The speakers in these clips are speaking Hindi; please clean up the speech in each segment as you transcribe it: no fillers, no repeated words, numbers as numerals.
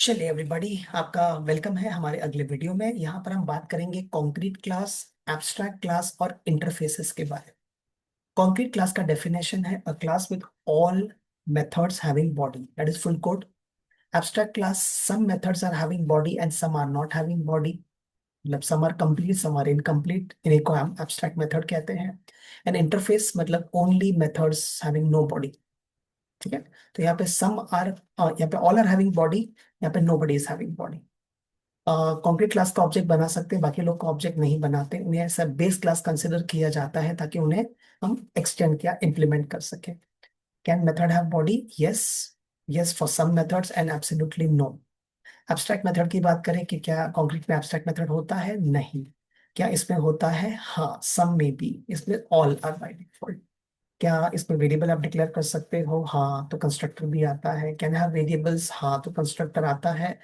चलिए एवरीबॉडी, आपका वेलकम है हमारे अगले वीडियो में। यहाँ पर हम बात करेंगे कॉन्क्रीट क्लास, एब्स्ट्रैक्ट क्लास और इंटरफेसेस के बारे में। कॉन्क्रीट क्लास का डेफिनेशन है a class with all methods having body, that is full code. Abstract class, some methods are having body and some are not having body, मतलब some are complete some are incomplete, इन्हीं को हम एब्स्ट्रैक्ट मेथड कहते हैं। एंड इंटरफेस मतलब only methods having no body. ठीक है। तो यहाँ पे सम आर, यहाँ पे ऑल आर हैविंग बॉडी, यहाँ पे nobody is having body. Concrete class का ऑब्जेक्ट बना सकते हैं, बाकी लोग का ऑब्जेक्ट नहीं बनाते, उन्हें ऐसा बेस क्लास कंसिडर किया जाता है ताकि उन्हें हम एक्सटेंड किया इम्प्लीमेंट कर सके। Can method have body? Yes, yes for some methods and absolutely no. Abstract method की बात करें कि क्या कॉन्क्रीट में एब्स्ट्रैक्ट मेथड होता है? नहीं। क्या इसमें होता है? हाँ, सम में भी, इसमें ऑल आर बाय डिफॉल्ट। क्या इसमें वेरिएबल आप डिक्लेयर कर सकते हो? हाँ, तो कंस्ट्रक्टर भी आता है। Can have variables? हाँ, तो कंस्ट्रक्टर आता है।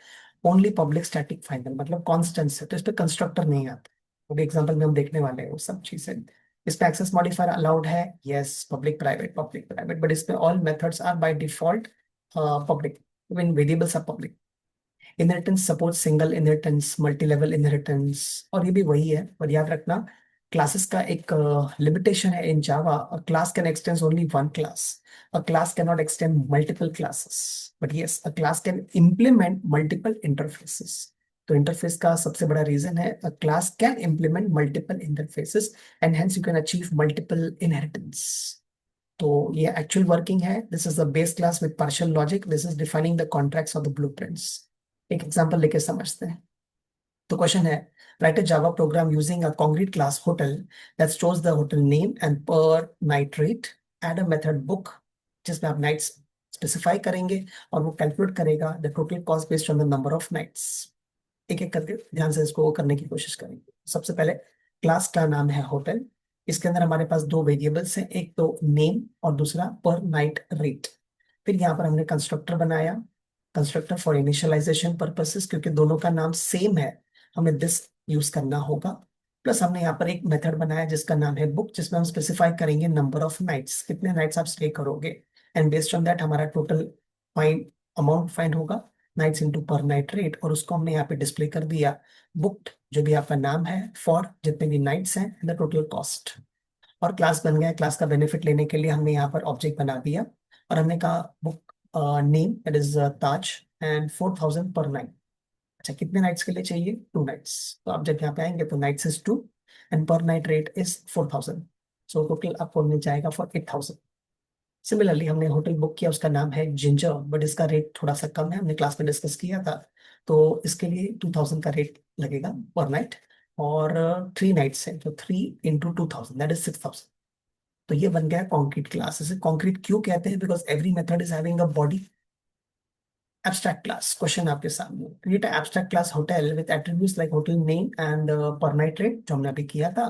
ओनली पब्लिक स्टैटिक फाइनल मतलब कॉन्स्टेंट्स है, तो इस पे कंस्ट्रक्टर नहीं आता। अभी एग्जांपल में हम देखने वाले हैं वो सब चीजें। इस पे एक्सेस मॉडिफायर अलाउड है? यस, पब्लिक प्राइवेट, बट इसमें all methods are by default public, even variables are public. Inheritance support single inheritance, multi level inheritance, और ये भी वही है, पर याद रखना क्लासेस का एक लिमिटेशन है in Java. A class can extend only one class, a class can not extend multiple classes, but yes a class can implement multiple interfaces. तो इंटरफेस का सबसे बड़ा रीजन है a class can implement multiple interfaces and hence you can achieve multiple inheritance. तो ये एक्चुअल वर्किंग है। This is the base class with partial logic, this is defining the contracts और द ब्लूप्रिंट्स। एक एग्जांपल लेके समझते हैं। तो क्वेश्चन है, write a Java program using a concrete class hotel that stores the hotel name and per night rate, add a method book जिसमें आप नाइट्स स्पेसिफाई करेंगे और वो कैलकुलेट करेगा the total cost based on the number of nights. एक एक करके ध्यान से इसको करने की कोशिश करेंगे। सबसे पहले क्लास का नाम है होटल। इसके अंदर हमारे पास दो वेरिएबल्स हैं, एक तो नेम और दूसरा पर नाइट रेट। फिर यहाँ पर हमने कंस्ट्रक्टर बनाया, कंस्ट्रक्टर फॉर इनिशियलाइजेशन पर्पसेस, क्योंकि दोनों का नाम सेम है हमें दिस यूज करना होगा। प्लस हमने यहाँ पर एक मेथड बनाया जिसका नाम है बुक, जिसमें हम स्पेसिफाई करेंगे नंबर ऑफ नाइट्स, कितने नाइट्स आप स्टे करोगे, एंड बेस्ड ऑन दैट हमारा टोटल फाइन अमाउंट फाइंड होगा, nights into per night rate, और उसको हमने यहाँ पे डिस्प्ले कर दिया बुक्ड, जो भी आपका नाम है, फॉर जितने भी नाइट्स हैं एंड द टोटल कॉस्ट। और क्लास बन गया। क्लास का बेनिफिट लेने के लिए हमने यहाँ पर ऑब्जेक्ट बना दिया और हमने कहा book name that is Taj and 4000 पर नाइट। अच्छा, कितने नाइट्स के लिए चाहिए? 2 नाइट्स। तो आप जब यहाँ पे आएंगे तो nights is 2 and per night rate is 4000, so total आपको मिल जाएगा फॉर 8000। सिमिलरली हमने होटल बुक किया, उसका नाम है जिंजर, बट इसका रेट थोड़ा सा कम है, हमने क्लास में डिस्कस किया था। तो इसके लिए 2000 का रेट लगेगा पर नाइट, और 3 नाइट्स है तो 3 इंटू 2000 दैट इज 6000। तो ये बन गया कॉन्क्रीट क्लास। इसे कॉन्क्रीट क्यों कहते हैं? Because every method is having a body. Abstract class question आपके सामने, create abstract class hotel with attributes like hotel name and per night rate, जो हमने अभी किया था।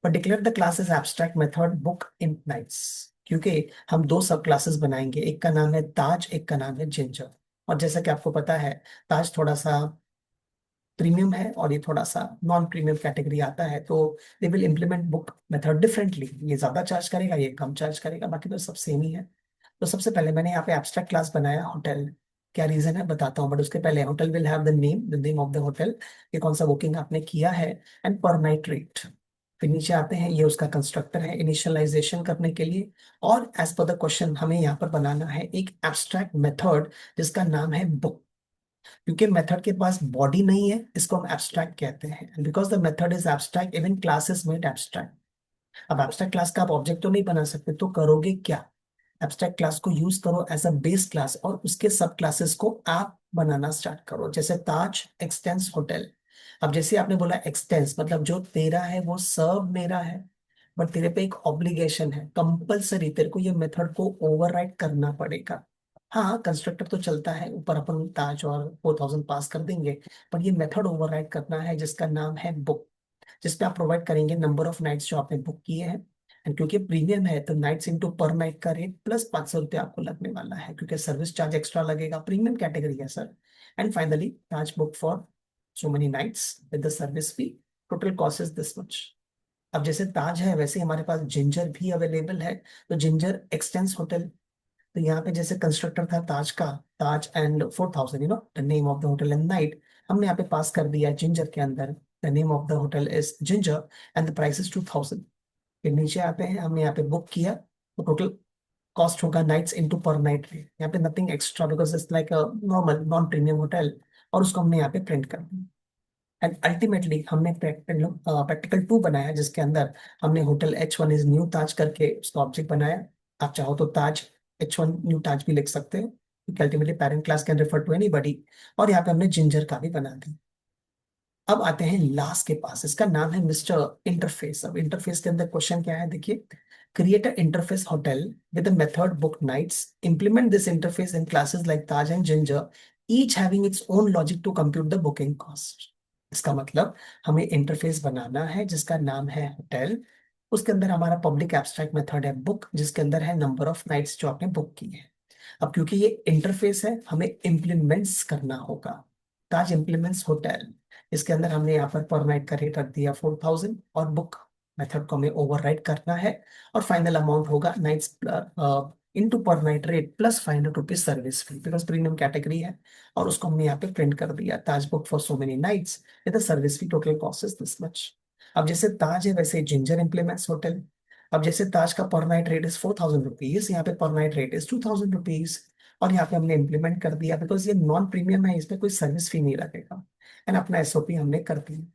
But declare the classes abstract method book in nights, क्योंकि हम दो सब क्लासेस बनाएंगे, एक का नाम है ताज, एक का नाम है जिंजर। और जैसा कि आपको पता है, ताज थोड़ा सा प्रीमियम है और ये थोड़ा सा नॉन प्रीमियम कैटेगरी आता है, तो they will implement book method differently. ये ज्यादा चार्ज करेगा, ये कम चार्ज करेगा, बाकी तो सब सेम ही है। तो सबसे पहले मैंने यहाँ पे एब्स्ट्रैक्ट क्लास बनाया होटल। क्या रीजन है बताता हूँ, बट उसके पहले hotel will have the name of the hotel, ये कौन सा बुकिंग आपने किया है, एंड पर नाइट रेट। फिर नीचे आते हैं, ये उसका कंस्ट्रक्टर है इनिशियलाइजेशन करने के लिए। और एज पर द क्वेश्चन हमें यहाँ पर बनाना है एक एब्स्ट्रैक्ट मेथड जिसका नाम है बुक। क्योंकि मेथड के पास बॉडी नहीं है, इसको हम एब्स्ट्रैक्ट कहते हैं, because the method is abstract, even classes made abstract. अब एब्स्ट्रैक्ट क्लास का आप ऑब्जेक्ट तो नहीं बना सकते, तो करोगे क्या? एब्स्ट्रैक्ट क्लास को यूज करो एज अ बेस क्लास और उसके सब क्लासेस को आप बनाना स्टार्ट करो, जैसे ताज एक्सटेंस होटल। अब जैसे आपने बोला एक्सटेंस, मतलब जो तेरा है वो सब मेरा है, बट तेरे पे एक ऑब्लिगेशन है, कंपलसरी तेरे को ये मेथड को ओवरराइड करना पड़ेगा। हाँ, कंस्ट्रक्टर तो चलता है, ऊपर अपन ताज और 4000 पास कर देंगे, पर ये मेथड ओवरराइड करना है जिसका नाम है बुक, जिसपे आप प्रोवाइड करेंगे नंबर ऑफ नाइट्स जो आपने बुक किए हैं। एंड क्योंकि प्रीमियम है तो नाइट्स इंटू पर नाइट का रेट प्लस 500 रुपये आपको लगने वाला है, क्योंकि सर्विस चार्ज एक्स्ट्रा लगेगा, प्रीमियम कैटेगरी है sir. And finally Taj book for so many nights with the service fee, total cost is this much. अब जैसे ताज है वैसे ही हमारे पास जिंजर भी अवेलेबल है, तो जिंजर एक्सटेंस होटल, तो यहाँ पे जैसे कंस्ट्रक्टर था ताज का, Taj and 4000, the name of the hotel and night, हमने यहाँ पे पास कर दिया जिंजर के अंदर, the name of the hotel is Ginger and the price is 2000। फिर नीचे आते हैं, हमने यहाँ पे बुक किया, तो टोटल कॉस्ट होगा nights into per night rate, यहाँ पे nothing extra because it's like a normal non premium hotel, और उसको हमने यहाँ पे प्रिंट कर दिया। एंड अल्टीमेटली हमने प्रैक्टिकल 2 बनाया, जिसके अंदर हमने होटल H1 इज न्यू ताज करके उसका ऑब्जेक्ट बनाया। आप चाहो तो ताज H1 न्यू ताज भी लिख सकते हैं, क्योंकि ultimately parent class can refer to anybody. और यहाँ पे हमने जिंजर का भी बना दिया। अब आते हैं लास्ट के पास, इसका नाम है मिस्टर इंटरफेस। अब इंटरफेस के अंदर क्वेश्चन क्या है, देखिए, create a interface hotel with method book nights, implement this interface in classes like Taj and Ginger, each having its own logic to compute the booking cost. इसका मतलब हमें इंटरफेस बनाना है जिसका नाम है होटल, उसके अंदर हमारा पब्लिक एब्स्ट्रैक्ट मेथड है बुक, जिसके अंदर है नंबर ऑफ नाइट्स जो आपने बुक की है। अब क्योंकि ये इंटरफेस है, हमें इम्प्लीमेंट्स करना होगा। ताज इम्प्लीमेंट्स होटल, इसके अंदर हमने यहाँ पर नाइट का रेट रख दिया 4000, और बुक मेथड को हमें ओवरराइड करना है, और फाइनल अमाउंट होगा nights into per night rate plus 500 rupees service fee, because premium category है। और उसको हमने यहाँ पे प्रिंट कर दिया, Taj book for so many nights with service fee, total cost is this much. अब जैसे ताज है वैसे जिंजर इम्प्लीमेंट्स होटल। अब जैसे ताज का पर नाइट रेट इज 4000 रुपीज, यहाँ पे पर नाइट रेट इज 2000 रुपीज, और यहाँ पे हमने इम्प्लीमेंट कर दिया बिकॉज ये नॉन प्रीमियम है, इसमें कोई सर्विस फी नहीं लगेगा। एंड अपना एसओपी हमने कर दिया।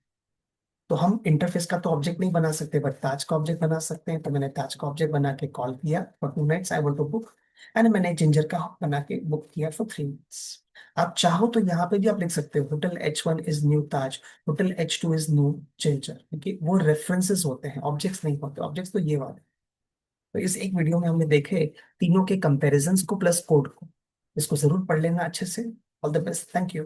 तो हम इंटरफेस का तो ऑब्जेक्ट नहीं बना सकते, बट ताज का ऑब्जेक्ट बना सकते हैं। तो मैंने ताज का ऑब्जेक्ट बना के कॉल किया for 2 nights I want to book, and मैंने जिंजर का बना के बुक किया फॉर 3 नाइट्स। आप चाहो तो यहाँ पे भी आप लिख सकते हो, hotel H1 is new Taj, hotel H2 is new ginger, क्योंकि वो रेफरेंसेस होते हैं, ऑब्जेक्ट्स नहीं होते। ऑब्जेक्ट्स तो ये वाले। तो इस एक वीडियो में हमने देखे तीनों के कंपैरिजंस को प्लस कोड को। इसको जरूर पढ़ लेना अच्छे से। All the best, thank you.